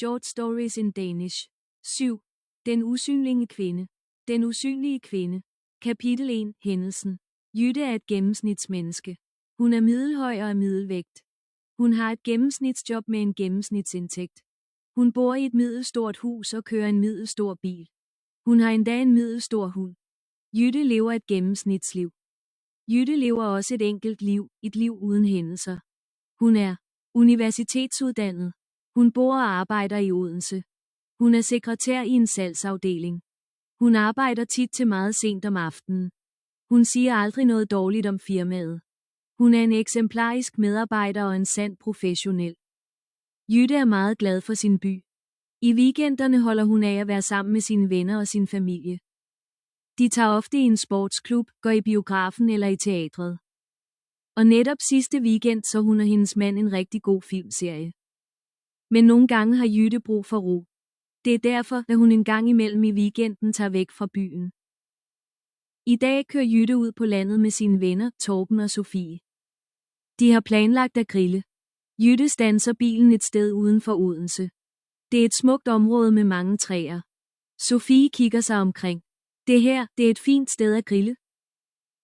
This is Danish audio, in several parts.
Short stories in Danish. 7. Den usynlige kvinde. Den usynlige kvinde. Kapitel 1. Hændelsen. Jytte er et gennemsnitsmenneske. Hun er middelhøj og er middelvægt. Hun har et gennemsnitsjob med en gennemsnitsindtægt. Hun bor i et middelstort hus og kører en middelstor bil. Hun har endda en middelstor hund. Jytte lever et gennemsnitsliv. Jytte lever også et enkelt liv, et liv uden hændelser. Hun er universitetsuddannet. Hun bor og arbejder i Odense. Hun er sekretær i en salgsafdeling. Hun arbejder tit til meget sent om aftenen. Hun siger aldrig noget dårligt om firmaet. Hun er en eksemplarisk medarbejder og en sand professionel. Jytte er meget glad for sin by. I weekenderne holder hun af at være sammen med sine venner og sin familie. De tager ofte i en sportsklub, går i biografen eller i teatret. Og netop sidste weekend så hun og hendes mand en rigtig god filmserie. Men nogle gange har Jytte brug for ro. Det er derfor, at hun en gang imellem i weekenden tager væk fra byen. I dag kører Jytte ud på landet med sine venner, Torben og Sofie. De har planlagt at grille. Jytte standser bilen et sted uden for Odense. Det er et smukt område med mange træer. Sofie kigger sig omkring. Det her, det er et fint sted at grille.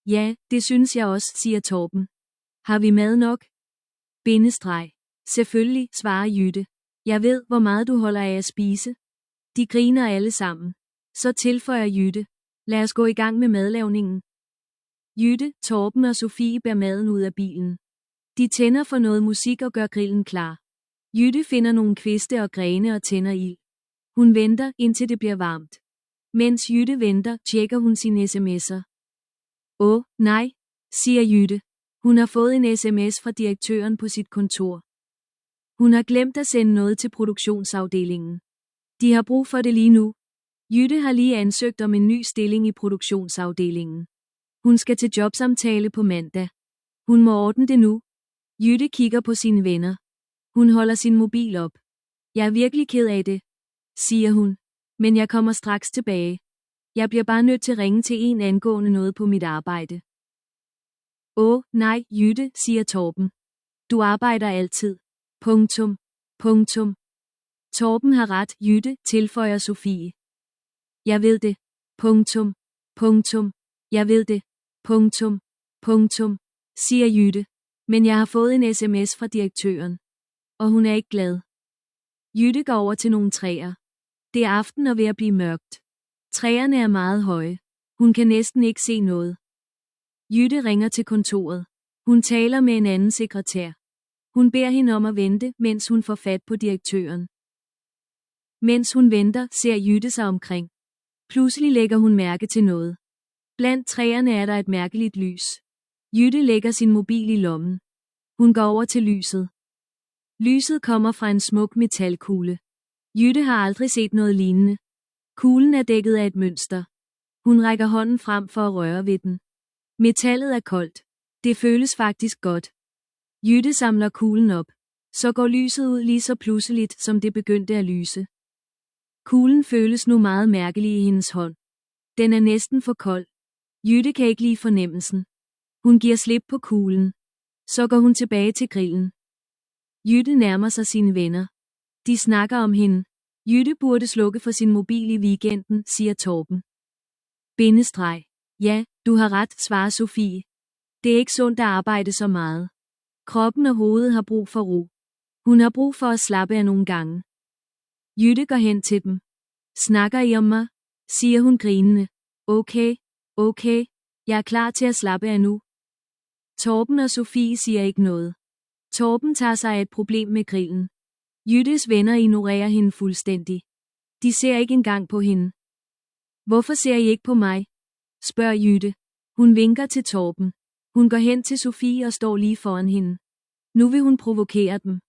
Ja, det synes jeg også, siger Torben. Har vi mad nok? Selvfølgelig, svarer Jytte. Jeg ved, hvor meget du holder af at spise. De griner alle sammen. Så tilføjer Jytte. Lad os gå i gang med madlavningen. Jytte, Torben og Sofie bærer maden ud af bilen. De tænder for noget musik og gør grillen klar. Jytte finder nogle kviste og grene og tænder ild. Hun venter, indtil det bliver varmt. Mens Jytte venter, tjekker hun sine sms'er. Nej, siger Jytte. Hun har fået en sms fra direktøren på sit kontor. Hun har glemt at sende noget til produktionsafdelingen. De har brug for det lige nu. Jytte har lige ansøgt om en ny stilling i produktionsafdelingen. Hun skal til jobsamtale på mandag. Hun må ordne det nu. Jytte kigger på sine venner. Hun holder sin mobil op. Jeg er virkelig ked af det, siger hun. Men jeg kommer straks tilbage. Jeg bliver bare nødt til at ringe til en angående noget på mit arbejde. Nej, Jytte, siger Torben. Du arbejder altid. Punktum. Torben har ret, Jytte, tilføjer Sofie. Jeg ved det. Punktum. Jeg ved det. Punktum, siger Jytte. Men jeg har fået en sms fra direktøren. Og hun er ikke glad. Jytte går over til nogle træer. Det er aften og ved at blive mørkt. Træerne er meget høje. Hun kan næsten ikke se noget. Jytte ringer til kontoret. Hun taler med en anden sekretær. Hun beder hende om at vente, mens hun får fat på direktøren. Mens hun venter, ser Jytte sig omkring. Pludselig lægger hun mærke til noget. Blandt træerne er der et mærkeligt lys. Jytte lægger sin mobil i lommen. Hun går over til lyset. Lyset kommer fra en smuk metalkugle. Jytte har aldrig set noget lignende. Kuglen er dækket af et mønster. Hun rækker hånden frem for at røre ved den. Metallet er koldt. Det føles faktisk godt. Jytte samler kuglen op. Så går lyset ud lige så pludseligt, som det begyndte at lyse. Kuglen føles nu meget mærkelig i hendes hånd. Den er næsten for kold. Jytte kan ikke lide fornemmelsen. Hun giver slip på kuglen. Så går hun tilbage til grillen. Jytte nærmer sig sine venner. De snakker om hende. Jytte burde slukke for sin mobil i weekenden, siger Torben. Ja, du har ret, svarer Sofie. Det er ikke sundt at arbejde så meget. Kroppen og hovedet har brug for ro. Hun har brug for at slappe af nogle gange. Jytte går hen til dem. Snakker I om mig? Siger hun grinende. Okay, jeg er klar til at slappe af nu. Torben og Sofie siger ikke noget. Torben tager sig af et problem med grillen. Jyttes venner ignorerer hende fuldstændig. De ser ikke engang på hende. Hvorfor ser I ikke på mig? Spørger Jytte. Hun vinker til Torben. Hun går hen til Sofie og står lige foran hende. Nu vil hun provokere dem.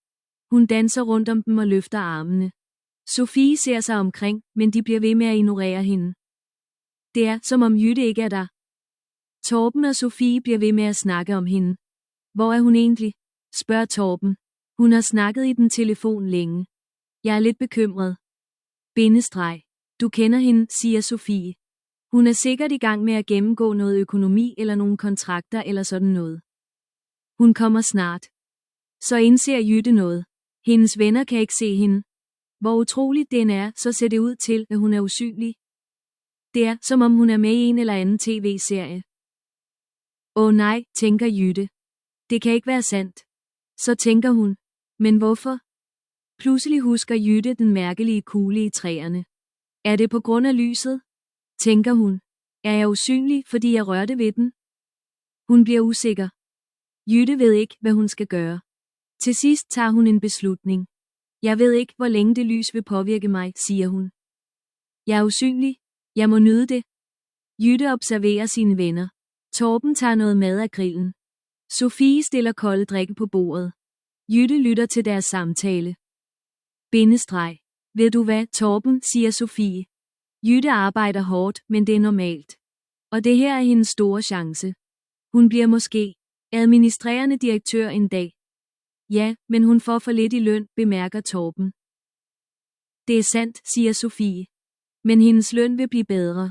Hun danser rundt om dem og løfter armene. Sofie ser sig omkring, men de bliver ved med at ignorere hende. Det er, som om Jytte ikke er der. Torben og Sofie bliver ved med at snakke om hende. Hvor er hun egentlig? Spørger Torben. Hun har snakket i den telefon længe. Jeg er lidt bekymret. Du kender hende, siger Sofie. Hun er sikkert i gang med at gennemgå noget økonomi eller nogle kontrakter eller sådan noget. Hun kommer snart. Så indser Jytte noget. Hendes venner kan ikke se hende. Hvor utroligt den er, så ser det ud til, at hun er usynlig. Det er, som om hun er med i en eller anden tv-serie. Åh nej, tænker Jytte. Det kan ikke være sandt. Så tænker hun. Men hvorfor? Pludselig husker Jytte den mærkelige kugle i træerne. Er det på grund af lyset? Tænker hun. Er jeg usynlig, fordi jeg rørte ved den? Hun bliver usikker. Jytte ved ikke, hvad hun skal gøre. Til sidst tager hun en beslutning. Jeg ved ikke, hvor længe det lys vil påvirke mig, siger hun. Jeg er usynlig. Jeg må nyde det. Jytte observerer sine venner. Torben tager noget mad af grillen. Sofie stiller kolde drikke på bordet. Jytte lytter til deres samtale. Bindestreg. Ved du hvad, Torben, siger Sofie. Jytte arbejder hårdt, men det er normalt. Og det her er hendes store chance. Hun bliver måske administrerende direktør en dag. Ja, men hun får for lidt i løn, bemærker Torben. Det er sandt, siger Sofie. Men hendes løn vil blive bedre.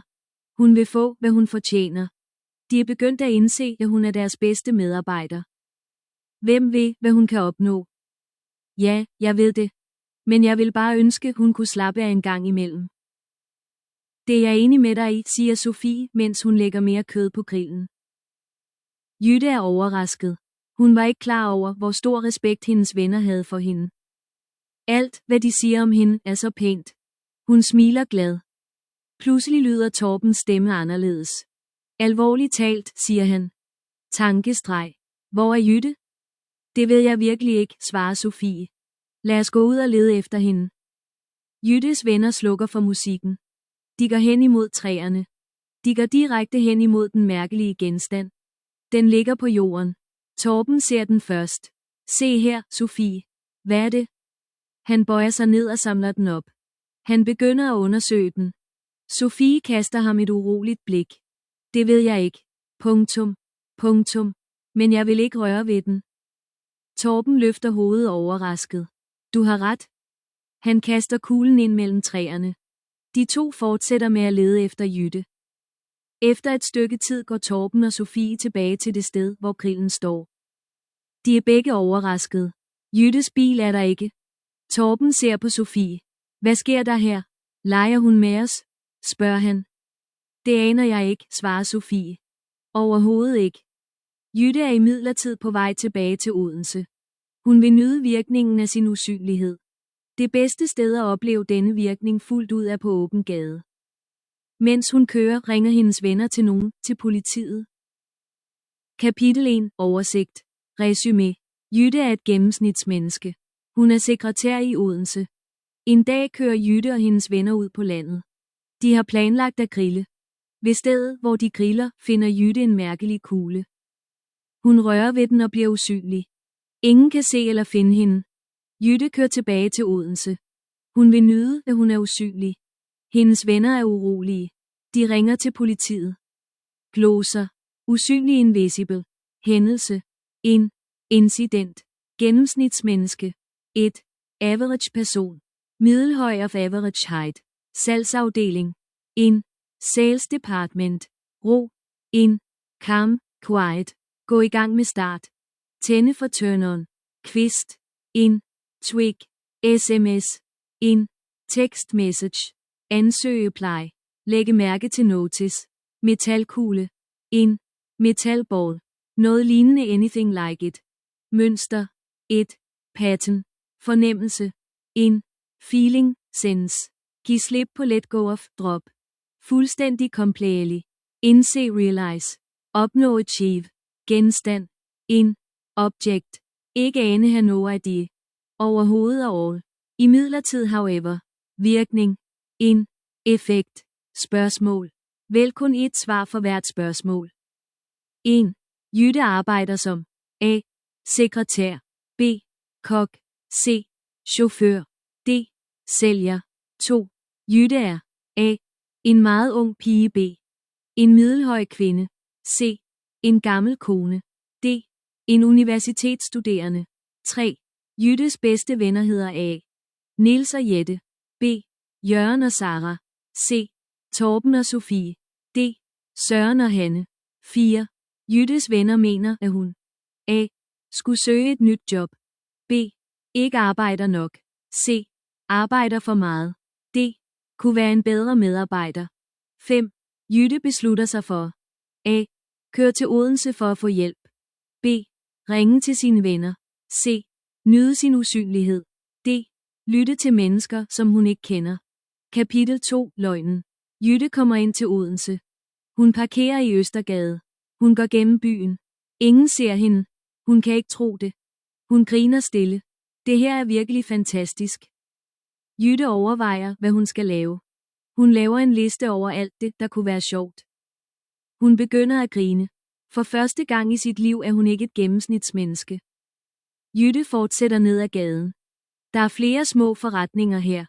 Hun vil få, hvad hun fortjener. De er begyndt at indse, at hun er deres bedste medarbejder. Hvem ved, hvad hun kan opnå? Ja, jeg ved det. Men jeg vil bare ønske, hun kunne slappe af en gang imellem. Det er jeg enig med dig i, siger Sofie, mens hun lægger mere kød på grillen. Jytte er overrasket. Hun var ikke klar over, hvor stor respekt hendes venner havde for hende. Alt, hvad de siger om hende, er så pænt. Hun smiler glad. Pludselig lyder Torbens stemme anderledes. Alvorligt talt, siger han. Tankestreg. Hvor er Jytte? Det ved jeg virkelig ikke, svarer Sofie. Lad os gå ud og lede efter hende. Jyttes venner slukker for musikken. De går hen imod træerne. De går direkte hen imod den mærkelige genstand. Den ligger på jorden. Torben ser den først. Se her, Sofie. Hvad er det? Han bøjer sig ned og samler den op. Han begynder at undersøge den. Sofie kaster ham et uroligt blik. Det ved jeg ikke. Punktum. Men jeg vil ikke røre ved den. Torben løfter hovedet overrasket. Du har ret. Han kaster kuglen ind mellem træerne. De to fortsætter med at lede efter Jytte. Efter et stykke tid går Torben og Sofie tilbage til det sted, hvor grillen står. De er begge overraskede. Jyttes bil er der ikke. Torben ser på Sofie. Hvad sker der her? Leger hun med os? Spørger han. Det aner jeg ikke, svarer Sofie. Overhovedet ikke. Jytte er imidlertid på vej tilbage til Odense. Hun vil nyde virkningen af sin usynlighed. Det bedste sted at opleve denne virkning fuldt ud er på åben gade. Mens hun kører, ringer hendes venner til nogen, til politiet. Kapitel 1. Oversigt. Resumé. Jytte er et gennemsnitsmenneske. Hun er sekretær i Odense. En dag kører Jytte og hendes venner ud på landet. De har planlagt at grille. Ved stedet, hvor de griller, finder Jytte en mærkelig kugle. Hun rører ved den og bliver usynlig. Ingen kan se eller finde hende. Jytte kører tilbage til Odense. Hun vil nyde, at hun er usynlig. Hendes venner er urolige. De ringer til politiet. Glosser. Usynlig invisible. Hændelse. Incident. Gennemsnitsmenneske. 1. Average person. Middelhøj of average height. Salgsafdeling. Sales department. Ro. Calm, quiet. Gå i gang med start. Tænde for turn-on. Kvist. Twig. SMS. Text message. Ansøge apply. Lægge mærke til notice. Metalkugle. Metalball. Noget lignende anything like it. Mønster. 1. Pattern. Fornemmelse. Feeling. Sense. Giv slip på let go of. Drop. Fuldstændig completely. Indse realize. Opnå achieve. Genstand. Object. Ikke ane have no idea. Overhovedet og all. Imidlertid however. Virkning. Effekt. Spørgsmål. Vælg kun et svar for hvert spørgsmål. 1. Jytte arbejder som A. Sekretær. B. Kok. C. Chauffør. D. Sælger. 2. Jytte er A. En meget ung pige. B. En middelhøj kvinde. C. En gammel kone. D. En universitetsstuderende. 3. Jyttes bedste venner hedder A. Niels og Jette. B. Jørgen og Sara. C. Torben og Sofie. D. Søren og Hanne. 4. Jyttes venner mener, at hun A. Skulle søge et nyt job. B. Ikke arbejder nok. C. Arbejder for meget. D. Kunne være en bedre medarbejder. 5. Jytte beslutter sig for A. Køre til Odense for at få hjælp. B. Ringe til sine venner. C. Nyde sin usynlighed. D. Lytte til mennesker, som hun ikke kender. Kapitel 2. Løgnen. Jytte kommer ind til Odense. Hun parkerer i Østergade. Hun går gennem byen. Ingen ser hende. Hun kan ikke tro det. Hun griner stille. Det her er virkelig fantastisk. Jytte overvejer, hvad hun skal lave. Hun laver en liste over alt det, der kunne være sjovt. Hun begynder at grine. For første gang i sit liv er hun ikke et gennemsnitsmenneske. Jytte fortsætter ned ad gaden. Der er flere små forretninger her.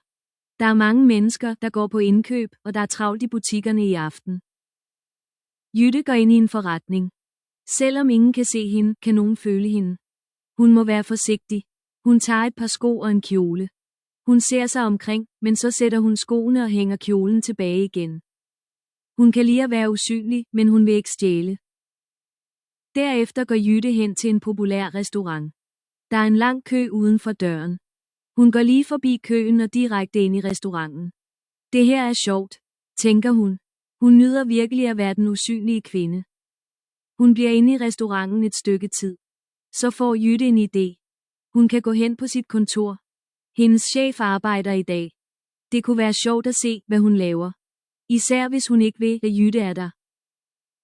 Der er mange mennesker, der går på indkøb, og der er travlt i butikkerne i aften. Jytte går ind i en forretning. Selvom ingen kan se hende, kan nogen føle hende. Hun må være forsigtig. Hun tager et par sko og en kjole. Hun ser sig omkring, men så sætter hun skoene og hænger kjolen tilbage igen. Hun kan lide at være usynlig, men hun vil ikke stjæle. Derefter går Jytte hen til en populær restaurant. Der er en lang kø uden for døren. Hun går lige forbi køen og direkte ind i restauranten. Det her er sjovt, tænker hun. Hun nyder virkelig at være den usynlige kvinde. Hun bliver inde i restauranten et stykke tid. Så får Jytte en idé. Hun kan gå hen på sit kontor. Hendes chef arbejder i dag. Det kunne være sjovt at se, hvad hun laver. Især hvis hun ikke ved, at Jytte er der.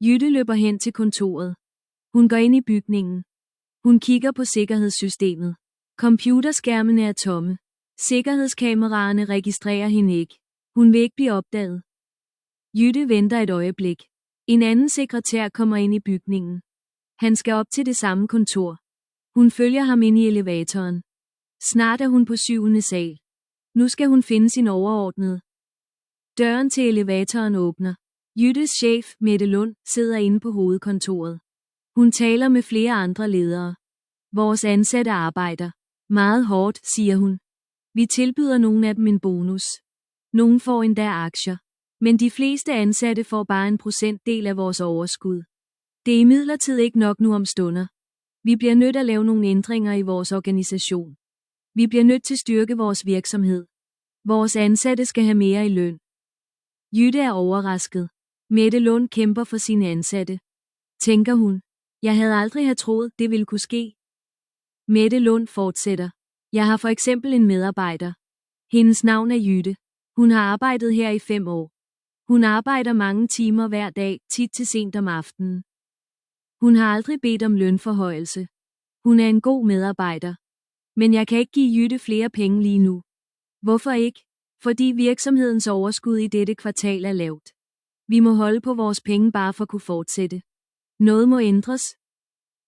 Jytte løber hen til kontoret. Hun går ind i bygningen. Hun kigger på sikkerhedssystemet. Computerskærmene er tomme. Sikkerhedskameraerne registrerer hende ikke. Hun vil ikke blive opdaget. Jytte venter et øjeblik. En anden sekretær kommer ind i bygningen. Han skal op til det samme kontor. Hun følger ham ind i elevatoren. Snart er hun på 7. sal. Nu skal hun finde sin overordnede. Døren til elevatoren åbner. Jyttes chef, Mette Lund, sidder inde på hovedkontoret. Hun taler med flere andre ledere. Vores ansatte arbejder meget hårdt, siger hun. Vi tilbyder nogle af dem en bonus. Nogle får endda aktier. Men de fleste ansatte får bare en procentdel af vores overskud. Det er imidlertid ikke nok nu om stunder. Vi bliver nødt til at lave nogle ændringer i vores organisation. Vi bliver nødt til at styrke vores virksomhed. Vores ansatte skal have mere i løn. Jytte er overrasket. Mette Lund kæmper for sine ansatte. Tænker hun. Jeg havde aldrig have troet, det ville kunne ske. Mette Lund fortsætter. Jeg har for eksempel en medarbejder. Hendes navn er Jytte. Hun har arbejdet her i 5 år. Hun arbejder mange timer hver dag, tit til sent om aftenen. Hun har aldrig bedt om lønforhøjelse. Hun er en god medarbejder. Men jeg kan ikke give Jytte flere penge lige nu. Hvorfor ikke? Fordi virksomhedens overskud i dette kvartal er lavt. Vi må holde på vores penge bare for at kunne fortsætte. Noget må ændres.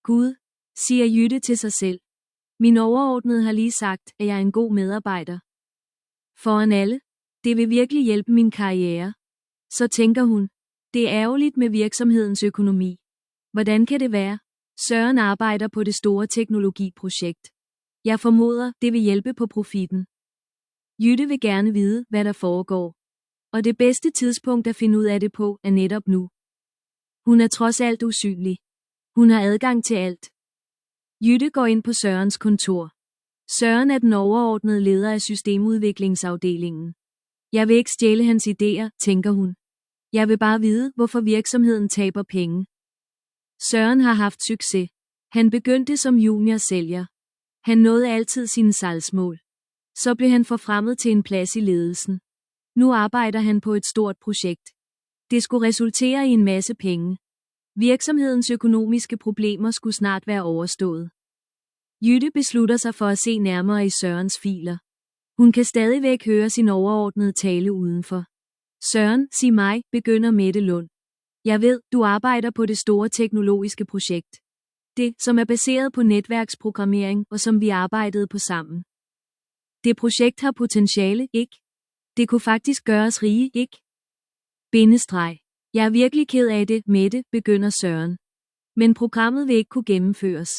Gud, siger Jytte til sig selv. Min overordnede har lige sagt, at jeg er en god medarbejder. Foran alle. Det vil virkelig hjælpe min karriere. Så tænker hun. Det er ærgerligt med virksomhedens økonomi. Hvordan kan det være? Søren arbejder på det store teknologiprojekt. Jeg formoder, det vil hjælpe på profitten. Jytte vil gerne vide, hvad der foregår. Og det bedste tidspunkt at finde ud af det på, er netop nu. Hun er trods alt usynlig. Hun har adgang til alt. Jytte går ind på Sørens kontor. Søren er den overordnede leder af systemudviklingsafdelingen. Jeg vil ikke stjæle hans idéer, tænker hun. Jeg vil bare vide, hvorfor virksomheden taber penge. Søren har haft succes. Han begyndte som juniorsælger. Han nåede altid sine salgsmål. Så blev han forfremmet til en plads i ledelsen. Nu arbejder han på et stort projekt. Det skulle resultere i en masse penge. Virksomhedens økonomiske problemer skulle snart være overstået. Jytte beslutter sig for at se nærmere i Sørens filer. Hun kan stadigvæk høre sin overordnede tale udenfor. Søren, sig mig, begynder Mette Lund. Jeg ved, du arbejder på det store teknologiske projekt. Det, som er baseret på netværksprogrammering og som vi arbejdede på sammen. Det projekt har potentiale, ikke? Det kunne faktisk gøre os rige, ikke? Bindestreg. Jeg er virkelig ked af det, Mette, begynder Søren. Men programmet vil ikke kunne gennemføres.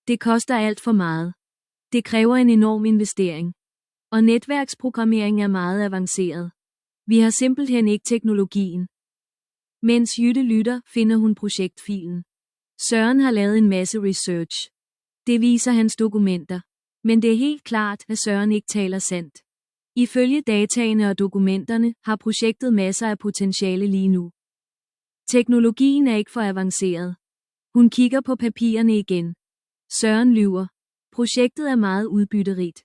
Det koster alt for meget. Det kræver en enorm investering. Og netværksprogrammering er meget avanceret. Vi har simpelthen ikke teknologien. Mens Jytte lytter, finder hun projektfilen. Søren har lavet en masse research. Det viser hans dokumenter. Men det er helt klart, at Søren ikke taler sandt. Ifølge dataene og dokumenterne har projektet masser af potentiale lige nu. Teknologien er ikke for avanceret. Hun kigger på papirerne igen. Søren lyver. Projektet er meget udbytterigt.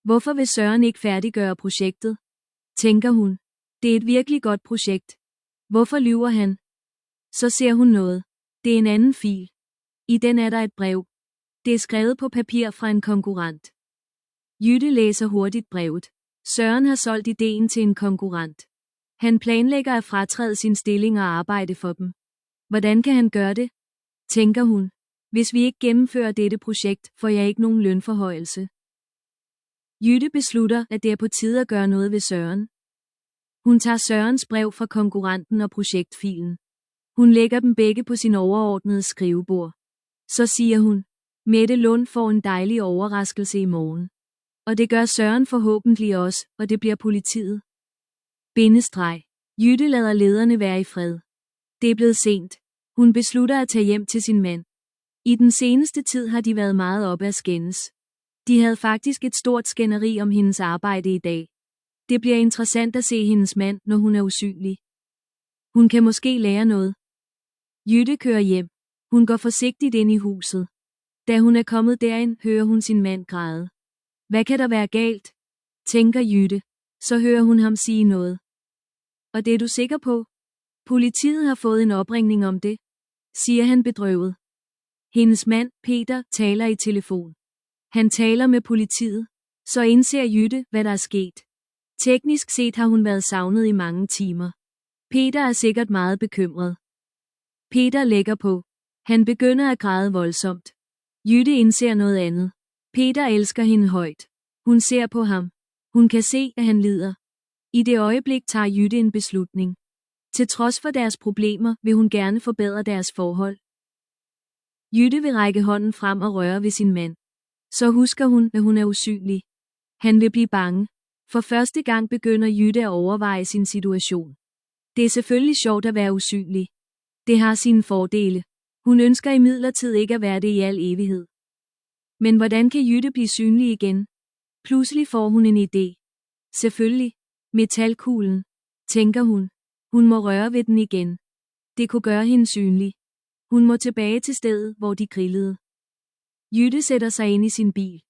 Hvorfor vil Søren ikke færdiggøre projektet? Tænker hun. Det er et virkelig godt projekt. Hvorfor lyver han? Så ser hun noget. Det er en anden fil. I den er der et brev. Det er skrevet på papir fra en konkurrent. Jytte læser hurtigt brevet. Søren har solgt ideen til en konkurrent. Han planlægger at fratræde sin stilling og arbejde for dem. Hvordan kan han gøre det? Tænker hun. Hvis vi ikke gennemfører dette projekt, får jeg ikke nogen lønforhøjelse. Jytte beslutter, at det er på tide at gøre noget ved Søren. Hun tager Sørens brev fra konkurrenten og projektfilen. Hun lægger dem begge på sin overordnede skrivebord. Så siger hun, Mette Lund får en dejlig overraskelse i morgen. Og det gør Søren forhåbentlig også, og det bliver politiet. Bindestreg. Jytte lader lederne være i fred. Det er blevet sent. Hun beslutter at tage hjem til sin mand. I den seneste tid har de været meget op at skændes. De havde faktisk et stort skænderi om hendes arbejde i dag. Det bliver interessant at se hendes mand, når hun er usynlig. Hun kan måske lære noget. Jytte kører hjem. Hun går forsigtigt ind i huset. Da hun er kommet derind, hører hun sin mand græde. Hvad kan der være galt? Tænker Jytte. Så hører hun ham sige noget. Og det er du sikker på? Politiet har fået en opringning om det, siger han bedrøvet. Hendes mand, Peter, taler i telefon. Han taler med politiet, så indser Jytte, hvad der er sket. Teknisk set har hun været savnet i mange timer. Peter er sikkert meget bekymret. Peter lægger på. Han begynder at græde voldsomt. Jytte indser noget andet. Peter elsker hende højt. Hun ser på ham. Hun kan se, at han lider. I det øjeblik tager Jytte en beslutning. Til trods for deres problemer, vil hun gerne forbedre deres forhold. Jytte vil række hånden frem og røre ved sin mand. Så husker hun, at hun er usynlig. Han vil blive bange. For første gang begynder Jytte at overveje sin situation. Det er selvfølgelig sjovt at være usynlig. Det har sine fordele. Hun ønsker imidlertid ikke at være det i al evighed. Men hvordan kan Jytte blive synlig igen? Pludselig får hun en idé. Selvfølgelig. Metalkuglen, tænker hun. Hun må røre ved den igen. Det kunne gøre hende synlig. Hun må tilbage til stedet, hvor de grillede. Jytte sætter sig ind i sin bil.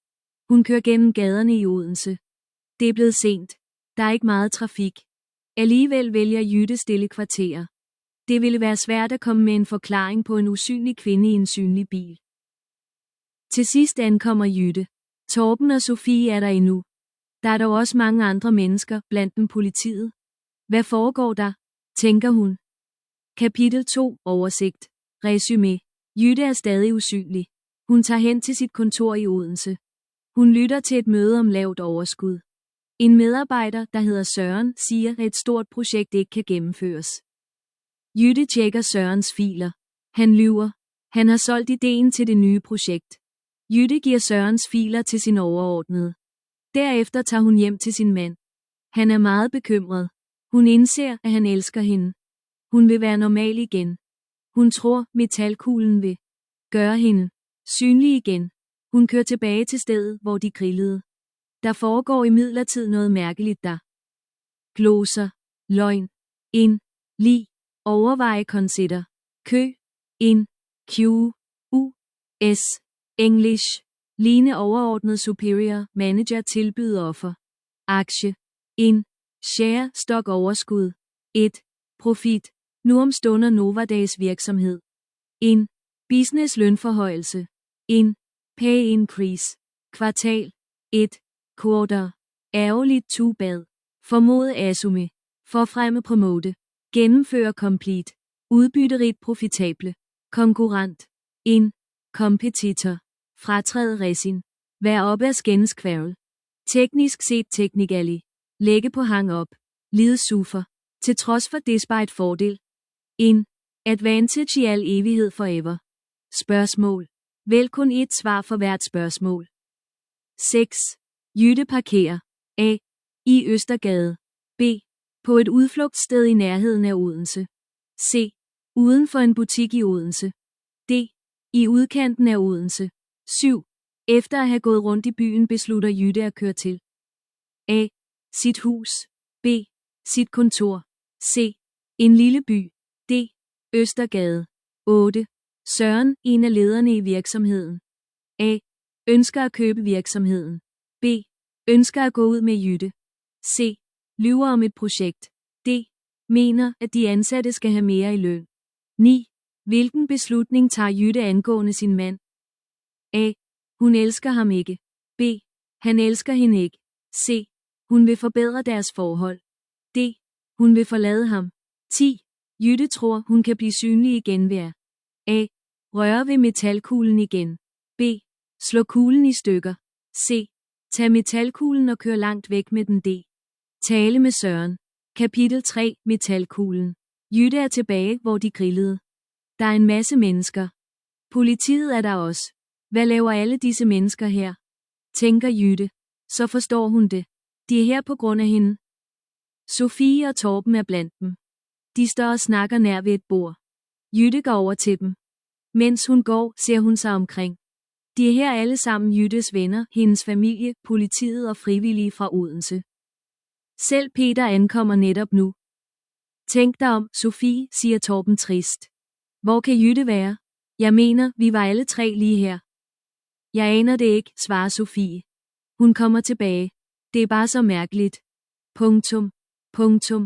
Hun kører gennem gaderne i Odense. Det er blevet sent. Der er ikke meget trafik. Alligevel vælger Jytte stille kvarterer. Det ville være svært at komme med en forklaring på en usynlig kvinde i en synlig bil. Til sidst ankommer Jytte. Torben og Sofie er der endnu. Der er dog også mange andre mennesker, blandt dem politiet. Hvad foregår der? Tænker hun. Kapitel 2. Oversigt. Resumé. Jytte er stadig usynlig. Hun tager hen til sit kontor i Odense. Hun lytter til et møde om lavt overskud. En medarbejder, der hedder Søren, siger, at et stort projekt ikke kan gennemføres. Jytte tjekker Sørens filer. Han lyver. Han har solgt ideen til det nye projekt. Jytte giver Sørens filer til sin overordnede. Derefter tager hun hjem til sin mand. Han er meget bekymret. Hun indser, at han elsker hende. Hun vil være normal igen. Hun tror, metalkuglen vil gøre hende synlig igen. Hun kører tilbage til stedet, hvor de grillede. Der foregår imidlertid noget mærkeligt der. Gloser. Løgn. Ind. Lig. Overveje consider. Kø. In. Q. U. S. English. Ligne overordnet superior. Manager tilbyder offer. Aktie. In. Share. Stok overskud. 1. Profit. Nu om stunder Novadays virksomhed. In. Business lønforhøjelse. In. Pay increase. Kvartal. 1. Quarter. Ærgerligt too bad. Formode assume. Forfremme promote. Gennemføre complete. Udbytterigt profitable. Konkurrent. In. Competitor. Fratræde resin. Vær op af skændes kvævel. Teknisk set technically. Lægge på hang op. Lide suffer. Til trods for despite fordel. In. Advantage i al evighed forever. Spørgsmål. Vælg kun et svar for hvert spørgsmål. 6. Jytte parkerer. A. I Østergade. B. På et udflugtssted i nærheden af Odense. C. Uden for en butik i Odense. D. I udkanten af Odense. 7. Efter at have gået rundt i byen beslutter Jytte at køre til A. sit hus. B. Sit kontor. C. En lille by. D. Østergade. 8. Søren, en af lederne i virksomheden. A. Ønsker at købe virksomheden. B. Ønsker at gå ud med Jytte. C. Lyver om et projekt. D. Mener, at de ansatte skal have mere i løn. 9. Hvilken beslutning tager Jytte angående sin mand? A. Hun elsker ham ikke. B. Han elsker hende ikke. C. Hun vil forbedre deres forhold. D. Hun vil forlade ham. 10. Jytte tror, hun kan blive synlig igen ved at A. Røre ved metalkuglen igen. B. Slå kuglen i stykker. C. Tag metalkuglen og kør langt væk med den. D. Tale med Søren. Kapitel 3. Metalkuglen. Jytte er tilbage, hvor de grillede. Der er en masse mennesker. Politiet er der også. Hvad laver alle disse mennesker her? Tænker Jytte. Så forstår hun det. De er her på grund af hende. Sofie og Torben er blandt dem. De står og snakker nær ved et bord. Jytte går over til dem. Mens hun går, ser hun sig omkring. De er her alle sammen Jyttes venner, hendes familie, politiet og frivillige fra Odense. Selv Peter ankommer netop nu. Tænk dig om, Sofie, siger Torben trist. Hvor kan Jytte være? Jeg mener, vi var alle tre lige her. Jeg aner det ikke, svarer Sofie. Hun kommer tilbage. Det er bare så mærkeligt. Punktum. Punktum.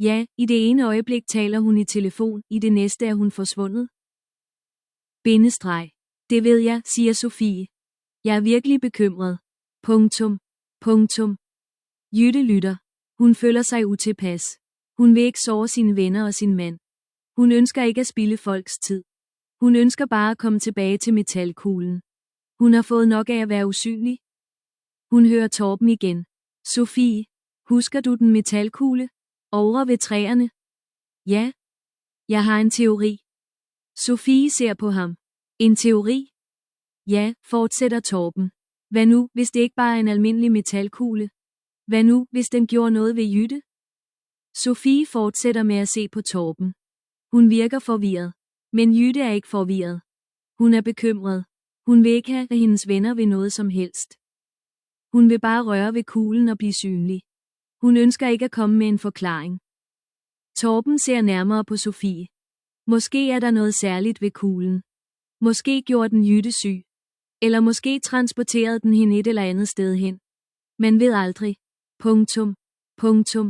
Ja, i det ene øjeblik taler hun i telefon, i det næste er hun forsvundet. Bindestreg. Det ved jeg, siger Sofie. Jeg er virkelig bekymret. Punktum. Punktum. Jytte lytter. Hun føler sig utilpas. Hun vil ikke såre sine venner og sin mand. Hun ønsker ikke at spilde folks tid. Hun ønsker bare at komme tilbage til metalkuglen. Hun har fået nok af at være usynlig. Hun hører Torben igen. Sofie, husker du den metalkugle? Ovre ved træerne? Ja. Jeg har en teori. Sofie ser på ham. En teori? Ja, fortsætter Torben. Hvad nu, hvis det ikke bare er en almindelig metalkugle? Hvad nu, hvis den gjorde noget ved Jytte? Sofie fortsætter med at se på Torben. Hun virker forvirret. Men Jytte er ikke forvirret. Hun er bekymret. Hun vil ikke have, at hendes venner vil noget som helst. Hun vil bare røre ved kuglen og blive synlig. Hun ønsker ikke at komme med en forklaring. Torben ser nærmere på Sofie. Måske er der noget særligt ved kuglen. Måske gjorde den Jytte syg. Eller måske transporterede den hende et eller andet sted hen. Man ved aldrig. Punktum. Punktum.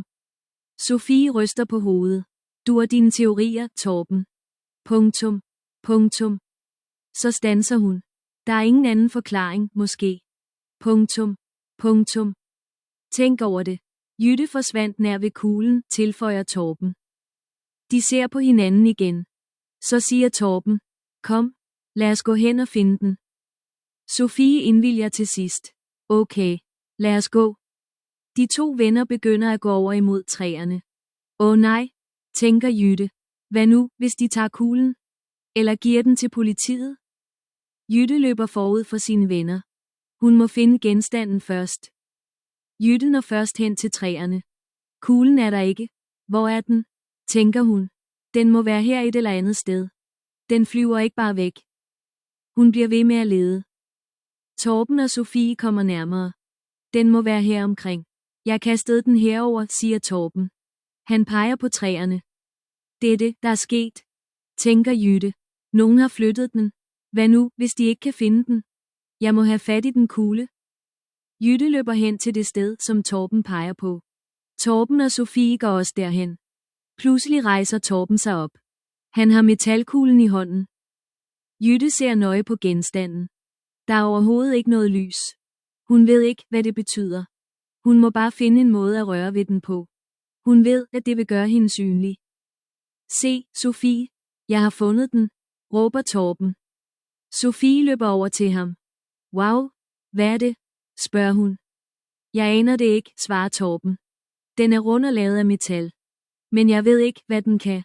Sofie ryster på hovedet. Du og dine teorier, Torben. Punktum. Punktum. Så standser hun. Der er ingen anden forklaring, måske. Punktum. Punktum. Tænk over det. Jytte forsvandt nær ved kuglen, tilføjer Torben. De ser på hinanden igen. Så siger Torben. Kom, lad os gå hen og finde den. Sofie indvilger til sidst. Okay, lad os gå. De to venner begynder at gå over imod træerne. Åh nej, tænker Jytte. Hvad nu, hvis de tager kuglen? Eller giver den til politiet? Jytte løber forud for sine venner. Hun må finde genstanden først. Jytte når først hen til træerne. Kuglen er der ikke. Hvor er den? Tænker hun. Den må være her et eller andet sted. Den flyver ikke bare væk. Hun bliver ved med at lede. Torben og Sofie kommer nærmere. Den må være her omkring. Jeg kastede den herover, siger Torben. Han peger på træerne. Det er det, der er sket. Tænker Jytte. Nogen har flyttet den. Hvad nu, hvis de ikke kan finde den? Jeg må have fat i den kugle. Jytte løber hen til det sted, som Torben peger på. Torben og Sofie går også derhen. Pludselig rejser Torben sig op. Han har metalkuglen i hånden. Jytte ser nøje på genstanden. Der er overhovedet ikke noget lys. Hun ved ikke, hvad det betyder. Hun må bare finde en måde at røre ved den på. Hun ved, at det vil gøre hende synlig. Se, Sofie, jeg har fundet den, råber Torben. Sofie løber over til ham. Wow, hvad er det? Spørger hun. Jeg aner det ikke, svarer Torben. Den er rund og lavet af metal. Men jeg ved ikke, hvad den kan.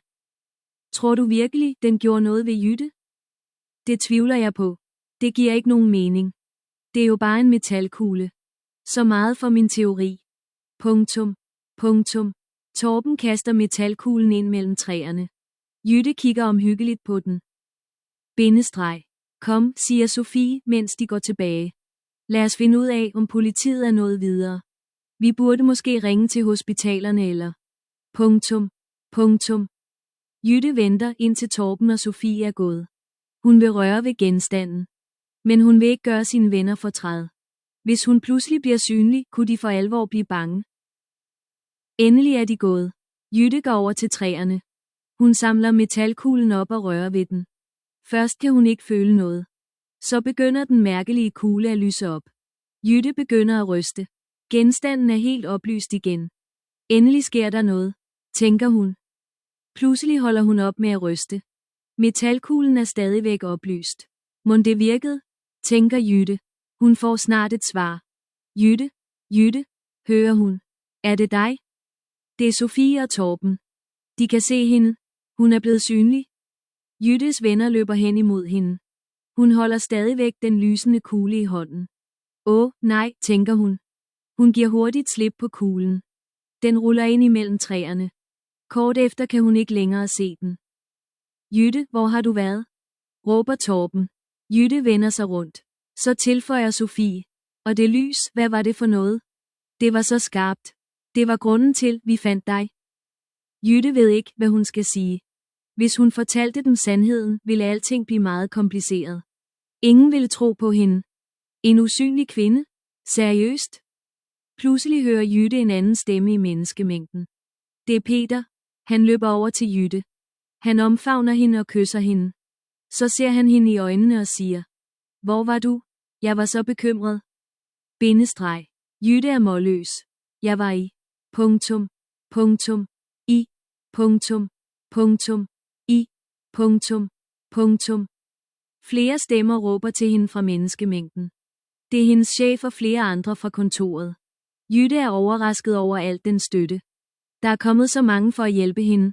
Tror du virkelig, den gjorde noget ved Jytte? Det tvivler jeg på. Det giver ikke nogen mening. Det er jo bare en metalkugle. Så meget for min teori. Punktum. Punktum. Torben kaster metalkuglen ind mellem træerne. Jytte kigger omhyggeligt på den. Bindestreg. Kom, siger Sofie, mens de går tilbage. Lad os finde ud af, om politiet er nået videre. Vi burde måske ringe til hospitalerne eller... Jytte venter indtil Torben og Sofie er gået. Hun vil røre ved genstanden. Men hun vil ikke gøre sine venner fortræd. Hvis hun pludselig bliver synlig, kunne de for alvor blive bange. Endelig er de gået. Jytte går over til træerne. Hun samler metalkuglen op og rører ved den. Først kan hun ikke føle noget. Så begynder den mærkelige kugle at lyse op. Jytte begynder at ryste. Genstanden er helt oplyst igen. Endelig sker der noget, tænker hun. Pludselig holder hun op med at ryste. Metalkuglen er stadigvæk oplyst. Mon det virkede, tænker Jytte. Hun får snart et svar. Jytte, hører hun. Er det dig? Det er Sofie og Torben. De kan se hende. Hun er blevet synlig. Jyttes venner løber hen imod hende. Hun holder stadigvæk den lysende kugle i hånden. Nej, tænker hun. Hun giver hurtigt slip på kuglen. Den ruller ind imellem træerne. Kort efter kan hun ikke længere se den. Jytte, hvor har du været? Råber Torben. Jytte vender sig rundt. Så tilføjer Sofie. Og det lys, hvad var det for noget? Det var så skarpt. Det var grunden til, vi fandt dig. Jytte ved ikke, hvad hun skal sige. Hvis hun fortalte dem sandheden, ville alting blive meget kompliceret. Ingen ville tro på hende. En usynlig kvinde? Seriøst? Pludselig hører Jytte en anden stemme i menneskemængden. Det er Peter. Han løber over til Jytte. Han omfavner hende og kysser hende. Så ser han hende i øjnene og siger: Hvor var du? Jeg var så bekymret. Jytte er målløs. Jeg var i. Flere stemmer råber til hende fra menneskemængden. Det er hendes chef og flere andre fra kontoret. Jytte er overrasket over alt den støtte. Der er kommet så mange for at hjælpe hende.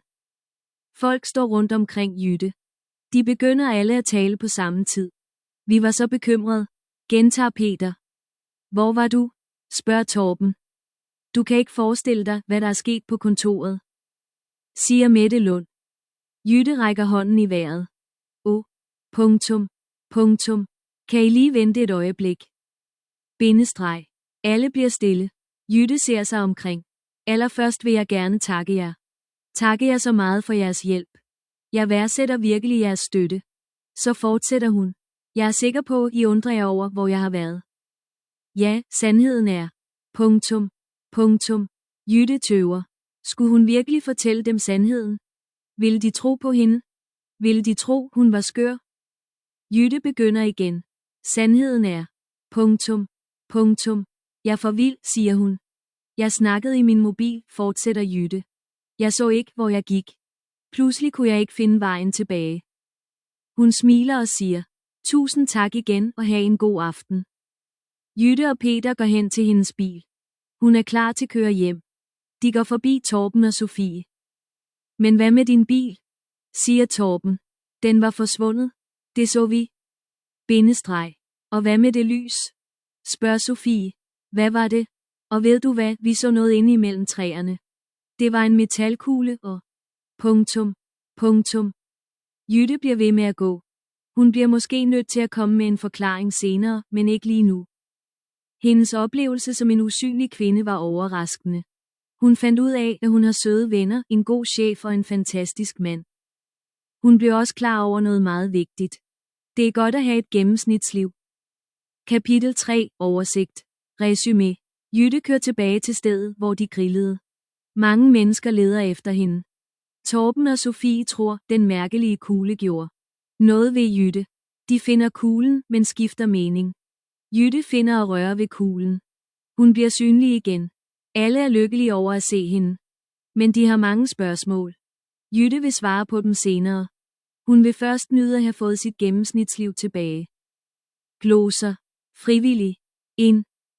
Folk står rundt omkring Jytte. De begynder alle at tale på samme tid. Vi var så bekymrede, gentager Peter. Hvor var du? Spørger Torben. Du kan ikke forestille dig, hvad der er sket på kontoret, siger Mette Lund. Jytte rækker hånden i vejret. Kan I lige vente et øjeblik? Alle bliver stille. Jytte ser sig omkring. Allerførst vil jeg gerne takke jer. Takke jer så meget for jeres hjælp. Jeg værdsætter virkelig jeres støtte. Så fortsætter hun. Jeg er sikker på, I undrer jer over, hvor jeg har været. Ja, sandheden er. Jytte tøver. Skulle hun virkelig fortælle dem sandheden? Ville de tro på hende? Ville de tro, hun var skør? Jytte begynder igen. Sandheden er. Jeg er for vild, siger hun. Jeg snakkede i min mobil, fortsætter Jytte. Jeg så ikke, hvor jeg gik. Pludselig kunne jeg ikke finde vejen tilbage. Hun smiler og siger: Tusind tak igen og have en god aften. Jytte og Peter går hen til hendes bil. Hun er klar til at køre hjem. De går forbi Torben og Sofie. Men hvad med din bil? Siger Torben. Den var forsvundet. Det så vi. Og hvad med det lys? Spørger Sofie. Hvad var det? Og ved du hvad, vi så noget inde imellem træerne. Det var en metalkugle og... Jytte bliver ved med at gå. Hun bliver måske nødt til at komme med en forklaring senere, men ikke lige nu. Hendes oplevelse som en usynlig kvinde var overraskende. Hun fandt ud af, at hun har søde venner, en god chef og en fantastisk mand. Hun blev også klar over noget meget vigtigt. Det er godt at have et gennemsnitsliv. Kapitel 3. Oversigt. Resumé. Jytte kører tilbage til stedet, hvor de grillede. Mange mennesker leder efter hende. Torben og Sofie tror, den mærkelige kugle gjorde noget ved Jytte. De finder kuglen, men skifter mening. Jytte finder og rører ved kuglen. Hun bliver synlig igen. Alle er lykkelige over at se hende. Men de har mange spørgsmål. Jytte vil svare på dem senere. Hun vil først nyde at have fået sit gennemsnitsliv tilbage. Glosser. Frivillig.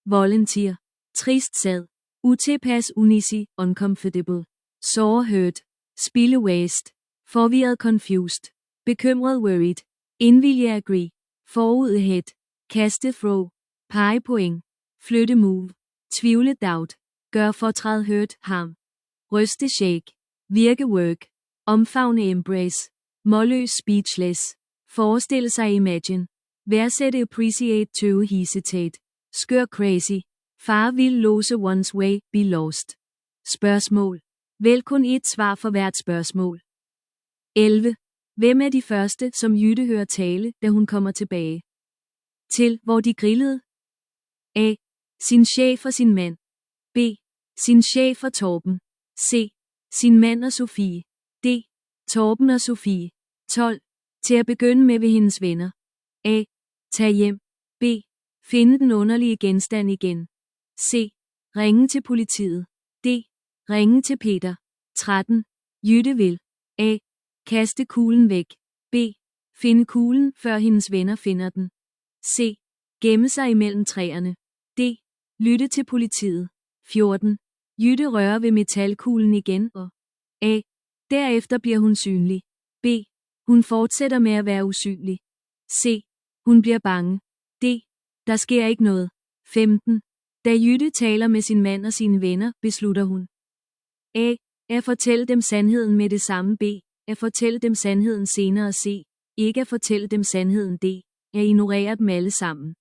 Volunteer. Trist sad. Utilpas unisi, uncomfortable. Sore hurt. Spille waste. Forvirret confused. Bekymret worried. Indvilge agree. Forud head. Kaste throw. Pege point. Flytte move. Tvivle doubt. Gør fortræd hurt harm. Ryste shake. Virke work. Omfavne embrace. Målløs speechless. Forestille sig imagine. Værdsætte appreciate tøve hesitate. Skør crazy. Far vil låse one's way, be lost. Spørgsmål. Vælg kun et svar for hvert spørgsmål. 11. Hvem er de første, som Jytte hører tale, da hun kommer tilbage? Til, hvor de grillede? A. Sin chef og sin mand. B. Sin chef og Torben. C. Sin mand og Sofie. D. Torben og Sofie. 12. Til at begynde med ved hendes venner. A. Tag hjem. B. Finde den underlige genstand igen. C. Ringe til politiet. D. Ringe til Peter. 13. Jytte vil. A. Kaste kuglen væk. B. Finde kuglen, før hendes venner finder den. C. Gemme sig imellem træerne. D. Lytte til politiet. 14. Jytte rører ved metalkuglen igen og A. Derefter bliver hun synlig. B. Hun fortsætter med at være usynlig. C. Hun bliver bange. D. Der sker ikke noget. 15. Da Jytte taler med sin mand og sine venner, beslutter hun A. At fortælle dem sandheden med det samme. B. At fortælle dem sandheden senere. C. Ikke at fortælle dem sandheden. D. At ignorere dem alle sammen.